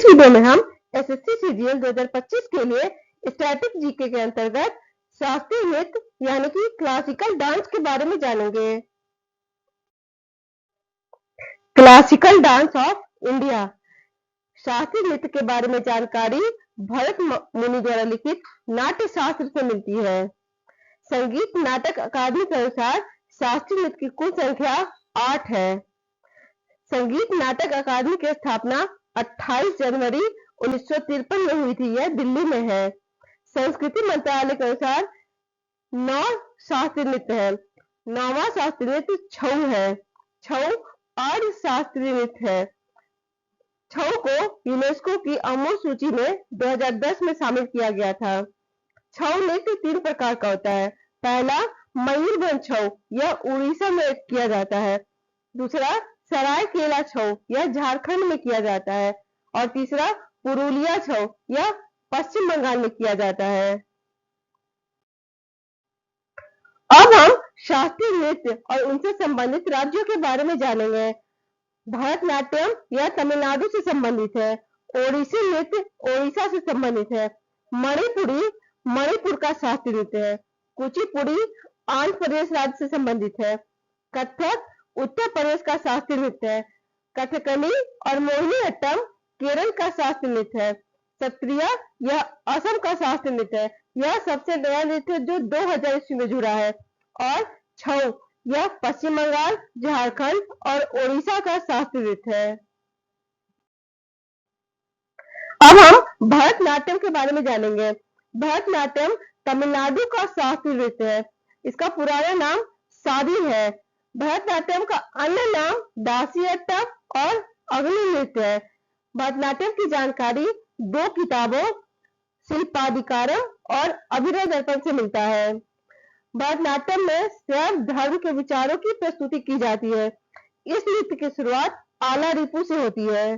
इस वीडियो में हम एसएससी सीजीएल 2025 के लिए स्टैटिक जीके के अंतर्गत शास्त्रीय नृत्य यानी कि क्लासिकल डांस के बारे में जानेंगे। Classical dance of India. शास्त्रीय नृत्य के बारे में जानकारी भरत मुनि द्वारा लिखित नाट्य शास्त्र से मिलती है। संगीत नाटक अकादमी के अनुसार शास्त्रीय नृत्य की कुल संख्या 8 है। संगीत नाटक अकादमी की स्थापना 28 जनवरी 1953 में हुई थी। यह दिल्ली में है। संस्कृति मंत्रालय के अनुसार 9 शास्त्रीय नृत्य है। 9वां शास्त्रीय नृत्य छऊ है। छऊ आर्य शास्त्रीय नृत्य है। छऊ को यूनेस्को की अमूर्त सूची में 2010 में शामिल किया गया था। छऊ नृत्य 3 प्रकार का होता है। पहला मयूरभंज छऊ, यह उड़ीसा में किया जाता है। दूसरा सरायकेला छऊ, यह झारखंड में किया जाता है। और तीसरा पुरुलिया छऊ, यह पश्चिम बंगाल में किया जाता है। अब हम शास्त्रीय नृत्य और उनसे संबंधित राज्यों के बारे में जानेंगे। भरतनाट्यम यह तमिलनाडु से संबंधित है। ओडिसी नृत्य ओडिशा से संबंधित है। मणिपुरी मणिपुर का शास्त्रीय नृत्य है। कुचिपुड़ी आंध्र प्रदेश राज्य से संबंधित है। कथक उत्तर प्रदेश का शास्त्रीय नृत्य है। कथकली और मोहिनीअट्टम केरल का शास्त्रीय नृत्य है। सत्रिया यह असम का शास्त्रीय नृत्य है। यह सबसे नया नृत्य जो 2000 ईस्वी में जुड़ा है। और छऊ यह पश्चिम बंगाल, झारखंड और ओडिशा का शास्त्रीय नृत्य है। अब हम भरतनाट्यम के बारे में जानेंगे। भरतनाट्यम तमिलनाडु का शास्त्रीय नृत्य है। इसका पुराना नाम शादी है। भरतनाट्यम का अन्य नाम दासियट्टम और अग्नि नृत्य है। भरतनाट्यम की जानकारी 2 किताबों शिल्पाधिकारम और अभिनव दर्पण से मिलता है। भरतनाट्यम में शैव धर्म के विचारों की प्रस्तुति की जाती है। इस नृत्य की शुरुआत आला रिपु से होती है।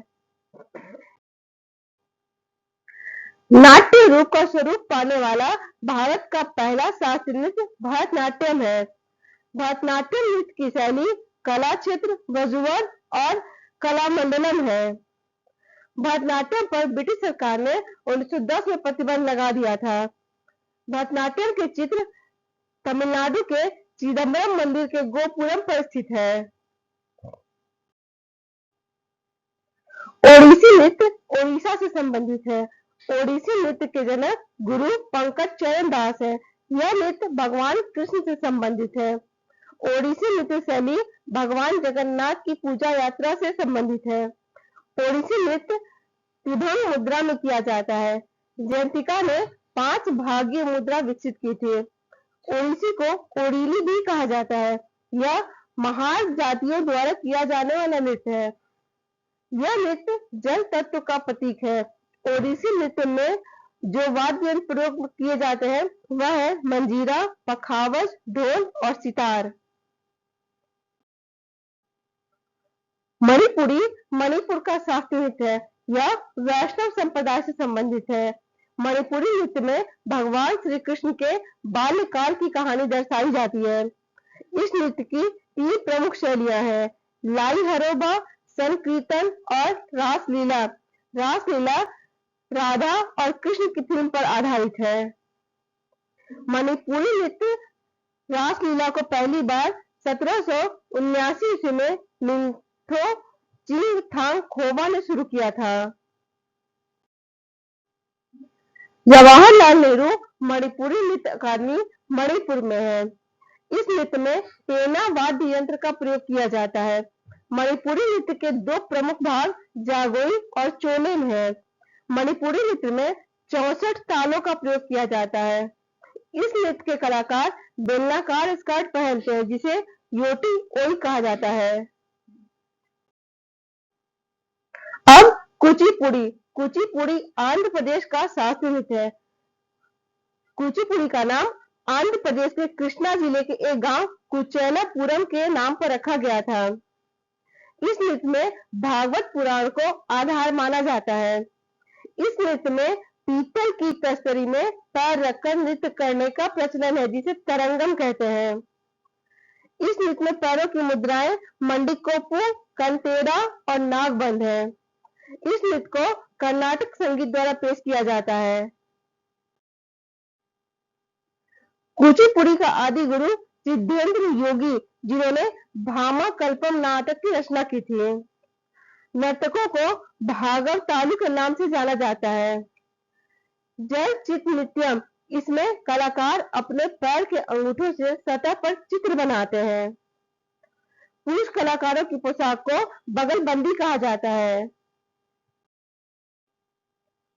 नाट्य रूप का स्वरूप पाने वाला भारत का पहला शास्त्रीय नृत्य भरतनाट्यम है। भरतनाट्यम नृत्य की शैली कला क्षेत्र, वजुवर और कलामंडलम है। भरतनाट्यम पर ब्रिटिश सरकार ने 1910 में प्रतिबंध लगा दिया था। भरतनाट्यम के चित्र तमिलनाडु के चिदम्बरम मंदिर के गोपुरम पर स्थित है। ओडिसी नृत्य ओडिशा से संबंधित है। ओडिसी नृत्य के जनक गुरु पंकज चरण दास है। यह नृत्य भगवान कृष्ण से संबंधित है। ओडिसी नृत्य शैली भगवान जगन्नाथ की पूजा यात्रा से संबंधित है। ओडिसी नृत्य त्रिभंग मुद्रा में किया जाता है। जयंतिका ने 5 भागीय मुद्रा विकसित की थी। ओडिसी को ओडिली भी कहा जाता है। यह महार जातियों द्वारा किया जाने वाला नृत्य है। यह नृत्य जल तत्व का प्रतीक है। ओडिसी नृत्य में जो वाद्य यंत्र प्रयोग किए जाते हैं वह है मंजीरा, पखावज, ढोल और सितार। मणिपुरी मणिपुर का शास्त्रीय नृत्य है। यह वैष्णव संप्रदाय से संबंधित है। मणिपुरी नृत्य में भगवान श्री कृष्ण के बाल्यकाल की कहानी दर्शाई जाती है। इस नृत्य की 3 प्रमुख शैलियां हैं: लाई हरोबा, संकीर्तन और रासलीला। रासलीला राधा और कृष्ण की थीम पर आधारित है। मणिपुरी नृत्य रासलीला को पहली बार 1779 ईस्वी में निंथो चिंगथांग खोबा ने शुरू किया था। जवाहरलाल नेहरू मणिपुरी नृत्य अकादमी मणिपुर में है। इस नृत्य में पेना वाद्य यंत्र का प्रयोग किया जाता है। मणिपुरी नृत्य के 2 प्रमुख भाग जागोई और चोलेम है। मणिपुरी नृत्य में 64 तालों का प्रयोग किया जाता है। इस नृत्य के कलाकार बेलनाकार स्कर्ट पहनते हैं जिसे योटी ओई कहा जाता है। अब कुचिपुड़ी। कुचिपुड़ी आंध्र प्रदेश का शास्त्रीय नृत्य है। कुचिपुड़ी का नाम आंध्र प्रदेश के कृष्णा जिले के एक गांव कुचैलापुरम के नाम पर रखा गया था। इस नृत्य में भागवत पुराण को आधार माना जाता है। इस नृत्य में पीतल की तस्तरी में पैर रखकर नृत्य करने का प्रचलन है जिसे तरंगम कहते हैं। इस नृत्य में पैरों की मुद्राएं मंडिकोपु, कंतेड़ा और नागबंध है। इस नृत्य को कर्नाटक संगीत द्वारा पेश किया जाता है। कुचिपुड़ी का आदि गुरु सिद्धेंद्र योगी, जिन्होंने भामा कल्पम नाटक की रचना की थी। नर्तकों को भागव तालु के नाम से जाना जाता है। जल चित्र नृत्यम, इसमें कलाकार अपने पैर के अंगूठों से सतह पर चित्र बनाते हैं। पुरुष कलाकारों की पोशाक को बगलबंदी कहा जाता है।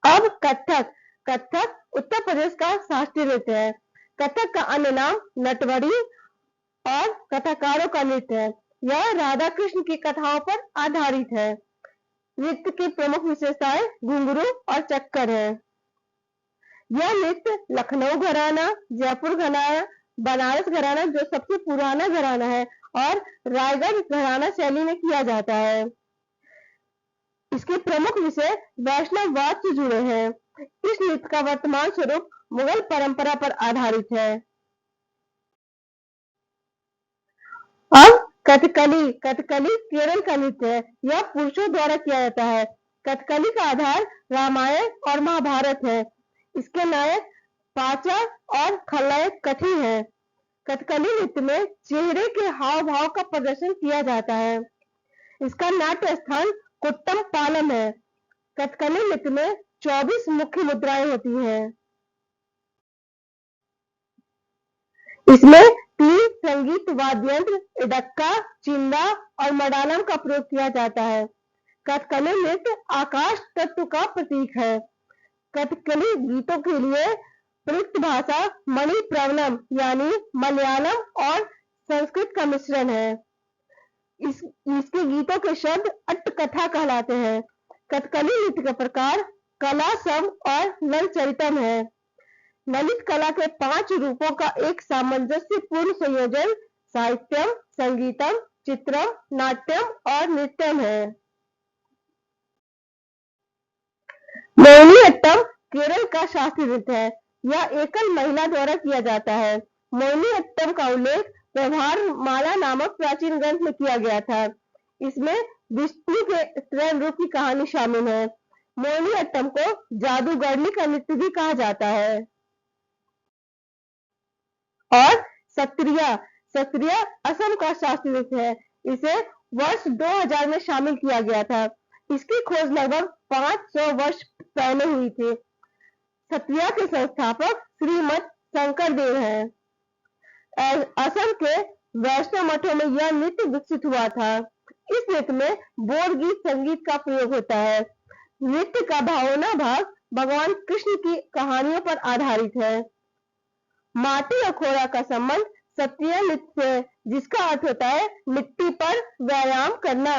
अब कथक। कथक उत्तर प्रदेश का शास्त्रीय नृत्य है। कथक का अन्य नाम नटवरी और कथाकारों का नृत्य है। यह राधा कृष्ण की कथाओं पर आधारित है। नृत्य की प्रमुख विशेषताएं घुंघरू और चक्कर है। यह नृत्य लखनऊ घराना, जयपुर घराना, बनारस घराना जो सबसे पुराना घराना है और रायगढ़ घराना शैली में किया जाता है। इसके प्रमुख विषय वैष्णववाद से जुड़े हैं। इस नृत्य का वर्तमान स्वरूप मुगल परंपरा पर आधारित है। अब कथकली। कथकली केरल का नृत्य है। यह पुरुषों द्वारा किया जाता है। कथकली का आधार रामायण और महाभारत है। इसके नायक पाचा और खलनायक कथी है। कथकली नृत्य में चेहरे के हाव भाव का प्रदर्शन किया जाता है। इसका नाट्य स्थान कुट्टम पालम है। कथकली नृत्य में 24 मुख्य मुद्राएं होती हैं। इसमें 3 संगीत वाद्ययंत्र इडक्का, चिंदा और मडालम का प्रयोग किया जाता है। कथकली नृत्य आकाश तत्व का प्रतीक है। कथकली गीतों के लिए प्रयुक्त भाषा मणिप्रवलम यानी मलयालम और संस्कृत का मिश्रण है। इसके गीतों के शब्द अट्टकथा कहलाते हैं। कथकली नृत्य का प्रकार कलासम और नलचरितम है। ललित कला के 5 रूपों का एक सामंजस्यपूर्ण संयोजन साहित्यम, संगीतम, चित्रम, नाट्यम और नृत्यम है। मोहिनीअट्टम केरल का शास्त्रीय नृत्य है। यह एकल महिला द्वारा किया जाता है। मोहिनीअट्टम का उल्लेख व्यवहार माला नामक प्राचीन ग्रंथ में किया गया था। इसमें विष्णु के स्त्रीण रूप की कहानी शामिल है। मोहिनीअट्टम को जादूगरनी का नृत्य भी कहा जाता है। और सत्रिया। सत्रिया असम का शास्त्रीय नृत्य है। इसे वर्ष 2000 में शामिल किया गया था। इसकी खोज लगभग 500 वर्ष पहले हुई थी। सत्रिया के संस्थापक श्रीमद शंकरदेव हैं। असम के वैष्णव मठों में यह नृत्य विकसित हुआ था। इस नृत्य में बोल गीत संगीत का प्रयोग होता है। नृत्य का भावना भाग भगवान कृष्ण की कहानियों पर आधारित है। माटी और खोरा का संबंध सत्रिया नृत्य से, जिसका अर्थ होता है मिट्टी पर व्यायाम करना।